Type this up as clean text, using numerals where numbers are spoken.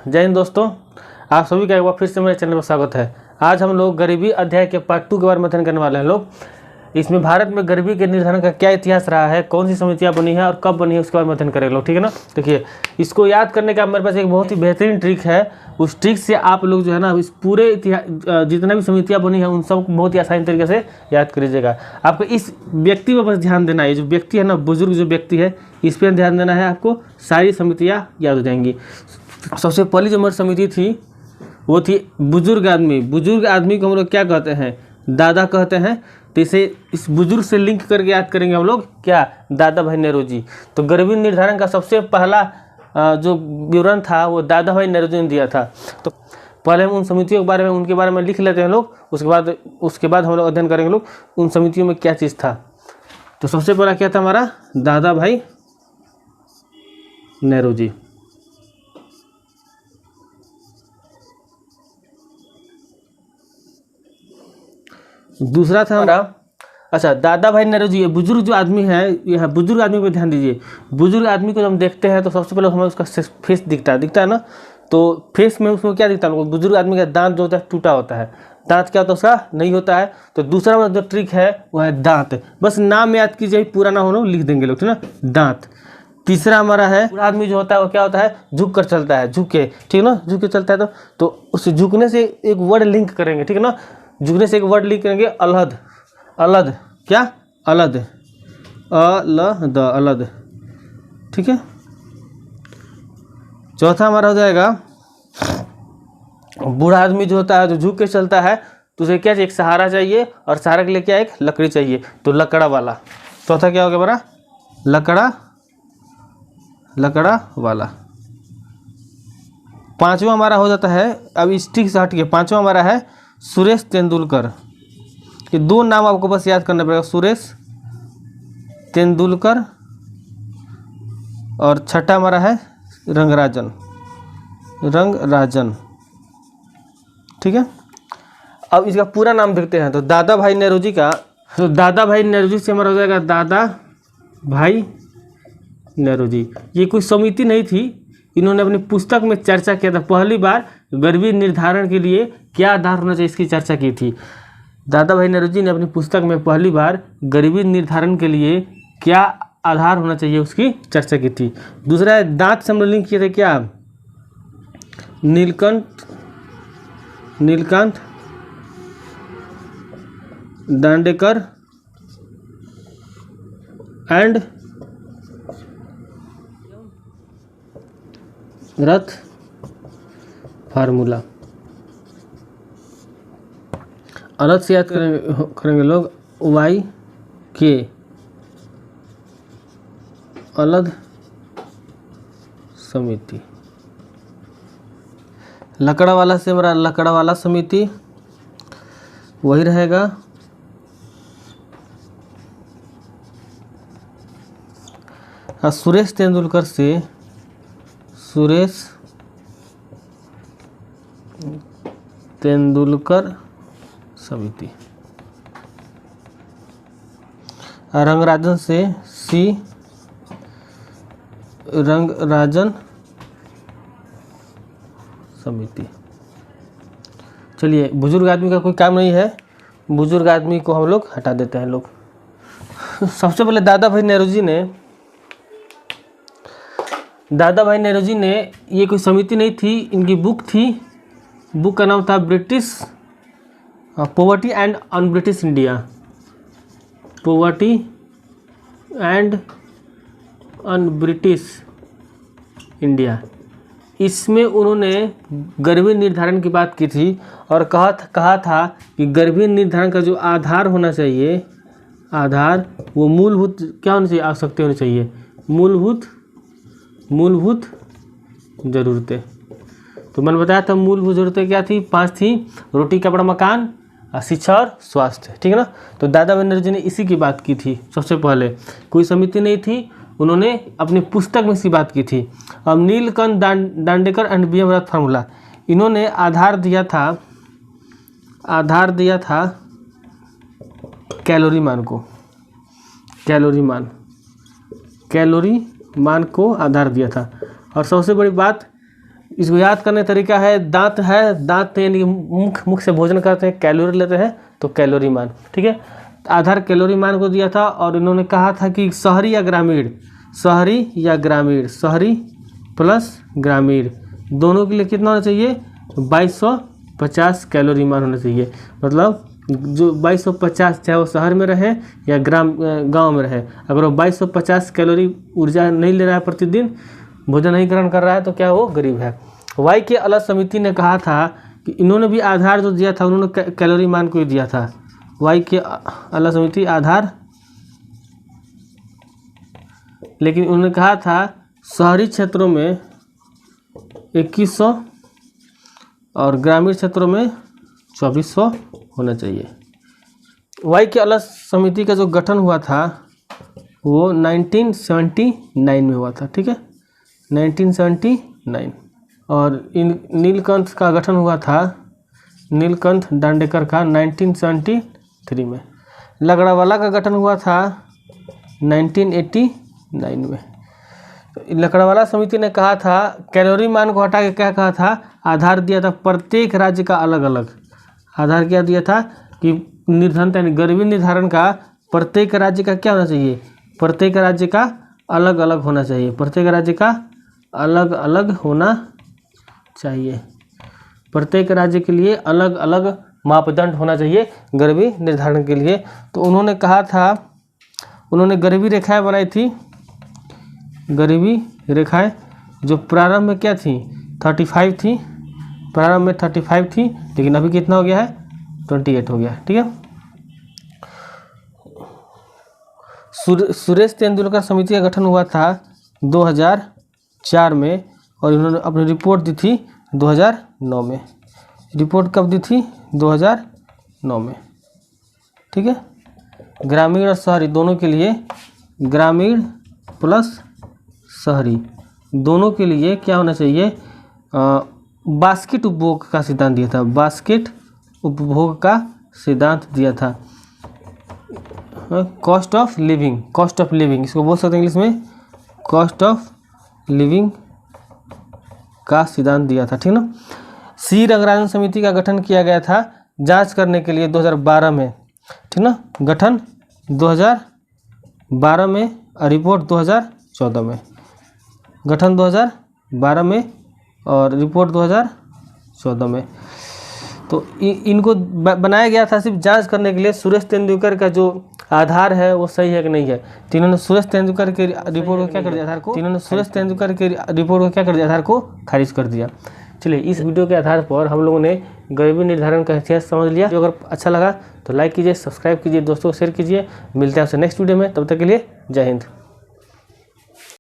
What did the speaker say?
जय हिंद दोस्तों, आप सभी का एक बार फिर से मेरे चैनल पर स्वागत है। आज हम लोग गरीबी अध्याय के पार्ट 2 के बारे में अध्ययन करने वाले हैं। लोग इसमें भारत में गरीबी के निर्धारण का क्या इतिहास रहा है, कौन सी समितियां बनी है और कब बनी है, उसके बारे में अध्ययन करेंगे लोग। ठीक है ना। देखिए, इसको याद करने का मेरे पास एक बहुत ही बेहतरीन ट्रिक है। उस ट्रिक से आप लोग जो है ना, इस पूरे इतिहास जितना भी समितियां बनी है उन सब बहुत ही आसानी तरीके से याद करिएगा। आपको इस व्यक्ति पर बस ध्यान देना है। जो व्यक्ति है ना, बुजुर्ग जो व्यक्ति है, इस पर ध्यान देना है। आपको सारी समितियाँ याद हो जाएंगी। सबसे पहली जो हमारी समिति थी वो थी बुजुर्ग आदमी। बुजुर्ग आदमी को हम लोग क्या कहते हैं? दादा कहते हैं। तो इसे इस बुजुर्ग से लिंक करके याद करेंगे हम लोग, क्या? दादा भाई नेहरू जी। तो गरीबी निर्धारण का सबसे पहला जो विवरण था वो दादा भाई नेहरू जी ने दिया था। तो पहले हम उन समितियों के बारे में, उनके बारे में लिख लेते हैं लोग। उसके बाद हम लोग अध्ययन करेंगे लोग उन समितियों में क्या चीज़ था। तो सबसे पहला क्या था हमारा? दादा भाई नेहरू जी। दूसरा था हमारा, अच्छा, दादा भाई नेहरू जी। ये बुजुर्ग जो आदमी है, यह बुजुर्ग आदमी पे ध्यान दीजिए। बुजुर्ग आदमी को जब हम देखते हैं तो सबसे पहले हमें उसका फेस दिखता है ना। तो फेस में उसमें क्या दिखता है? बुजुर्ग आदमी का दांत जो होता है टूटा होता है। दांत क्या होता है उसका? नहीं होता है। तो दूसरा हमारा जो ट्रिक है वो है दांत। बस नाम याद कीजिए, पूरा ना हो लिख देंगे लोग, ठीक ना, दांत। तीसरा हमारा है, बूढ़ा आदमी जो होता है वो क्या होता है? झुक कर चलता है, झुक के, ठीक ना, झुक के चलता है। तो उस झुकने से एक वर्ड लिंक करेंगे, ठीक है ना। झुकने से एक वर्ड लिंक करेंगे, अलहद। अलद, क्या? अलद, अलद, अलद, ठीक है। चौथा हमारा हो जाएगा, बूढ़ा आदमी जो होता है, जो झुक के चलता है, तो उसे क्या चाहिए? एक सहारा चाहिए, और सहारा के लिए क्या? एक लकड़ी चाहिए। तो लकड़ा वाला। चौथा क्या हो गया हमारा? लकड़ा वाला। पांचवा हमारा हो जाता है, अब इस ठीक से हट के, पांचवा हमारा है सुरेश तेंदुलकर। ये दो नाम आपको बस याद करना पड़ेगा, सुरेश तेंदुलकर। और छठा हमारा है रंगराजन, ठीक है। अब इसका पूरा नाम देखते हैं। तो दादा भाई नेहरू जी का, तो दादा भाई नेहरू जी से हमारा हो जाएगा दादा भाई नेहरू जी। ये कोई समिति नहीं थी, इन्होंने अपनी पुस्तक में चर्चा किया था। पहली बार गरीबी निर्धारण के लिए क्या आधार होना चाहिए इसकी चर्चा की थी। दादा भाई नेहरू जी ने अपनी पुस्तक में पहली बार गरीबी निर्धारण के लिए क्या आधार होना चाहिए उसकी चर्चा की थी। दूसरा है दांत से हम लिंक किए थे, क्या? Nilkanth Dandekar and Rath formula. अलग से याद करेंगे लोग, वाई के अलग समिति। लकड़ा वाला से हमारा लकड़ा वाला समिति वही रहेगा। सुरेश तेंदुलकर से सुरेश तेंदुलकर समिति। रंगराजन से सी रंगराजन समिति। चलिए, बुजुर्ग आदमी का कोई काम नहीं है, बुजुर्ग आदमी को हम लोग हटा देते हैं लोग। सबसे पहले दादा भाई नेहरू जी ने, ये कोई समिति नहीं थी, इनकी बुक थी। बुक का नाम था British poverty and un British India. Poverty and un British India. इसमें उन्होंने गरीबी निर्धारण की बात की थी और कहा था कि गरीबी निर्धारण का जो आधार होना चाहिए, आधार वो मूलभूत क्या होनी चाहिए? आवश्यकता होनी चाहिए, मूलभूत ज़रूरतें। तो मैंने बताया था मूलभूत ज़रूरतें क्या थी? 5 थी, रोटी कपड़ा मकान, शिक्षा और स्वास्थ्य, ठीक है ना। तो दादा भाई नेहरू जी ने इसी की बात की थी सबसे पहले। कोई समिति नहीं थी, उन्होंने अपनी पुस्तक में इसकी बात की थी। अब Neelkanth Dandekar and BM Rath formula, इन्होंने आधार दिया था कैलोरी मान को आधार दिया था। और सबसे बड़ी बात, इसको याद करने का तरीका है, दांत है, दांत यानी मुख से भोजन करते हैं, कैलोरी लेते हैं, तो कैलोरी मान, ठीक है। आधार कैलोरी मान को दिया था और इन्होंने कहा था कि शहरी या ग्रामीण, शहरी या ग्रामीण, शहरी प्लस ग्रामीण दोनों के लिए कितना होना चाहिए, 2250 कैलोरी मान होना चाहिए। मतलब जो 2250, चाहे वो शहर में रहे या गांव में रहे, अगर वो 2250 कैलोरी ऊर्जा नहीं ले रहा है प्रतिदिन, भोजन नहीं ग्रहण कर रहा है, तो क्या वो गरीब है। वाई के अलग समिति ने कहा था कि इन्होंने भी आधार जो दिया था उन्होंने कैलोरी मान को ही दिया था। वाई के अलग समिति आधार, लेकिन उन्होंने कहा था शहरी क्षेत्रों में 2100 और ग्रामीण क्षेत्रों में 2400 होना चाहिए। वाई के अलग समिति का जो गठन हुआ था वो 1979 में हुआ था, ठीक है, 1979। और इन नीलकंठ का गठन हुआ था, नीलकंठ दांडेकर का 1973 में। लकड़ावाला का गठन हुआ था 1989 में। लकड़ावाला समिति ने कहा था कैलोरी मान को हटा के क्या कहा था, आधार दिया था प्रत्येक राज्य का अलग अलग। आधार क्या दिया था कि निर्धनता यानी गरीबी निर्धारण का प्रत्येक राज्य का क्या होना चाहिए, प्रत्येक राज्य का अलग अलग होना चाहिए, प्रत्येक राज्य का अलग अलग होना चाहिए, प्रत्येक राज्य के लिए अलग अलग मापदंड होना चाहिए गरीबी निर्धारण के लिए। तो उन्होंने कहा था, उन्होंने गरीबी रेखाएं बनाई थी, गरीबी रेखाएं जो प्रारंभ में क्या थी, 35 थी, प्रारंभ में 35 थी, लेकिन अभी कितना हो गया है, 28 हो गया, ठीक है। सुरेश तेंदुलकर समिति का गठन हुआ था 2004 में और इन्होंने अपनी रिपोर्ट दी थी 2009 में। रिपोर्ट कब दी थी, 2009 में, ठीक है। ग्रामीण और शहरी दोनों के लिए, ग्रामीण प्लस शहरी दोनों के लिए क्या होना चाहिए, बास्केट उपभोग का सिद्धांत दिया था, बास्केट उपभोग का सिद्धांत दिया था। Cost of living, cost of living इसको बोल सकते हैं इंग्लिश में, कॉस्ट ऑफ लिविंग का सिद्धांत दिया था, ठीक ना। सी रंगराजन समिति का गठन किया गया था जांच करने के लिए 2012 में, ठीक ना, गठन 2012 में और रिपोर्ट 2014 में, गठन 2012 में और रिपोर्ट 2014 में। तो इनको बनाया गया था सिर्फ जांच करने के लिए सुरेश तेंदुलकर का जो आधार है वो सही है कि नहीं है। तो इन्होंने सुरेश तेंदुलकर के रिपोर्ट को क्या कर दिया, आधार को, इन्होंने सुरेश तेंदुलकर के रिपोर्ट को क्या कर दिया, आधार को खारिज कर दिया। चलिए, इस वीडियो के आधार पर हम लोगों ने गरीबी निर्धारण का इतिहास समझ लिया। जो अगर अच्छा लगा तो लाइक कीजिए, सब्सक्राइब कीजिए, दोस्तों को शेयर कीजिए। मिलते हैं आपसे नेक्स्ट वीडियो में, तब तक के लिए जय हिंद।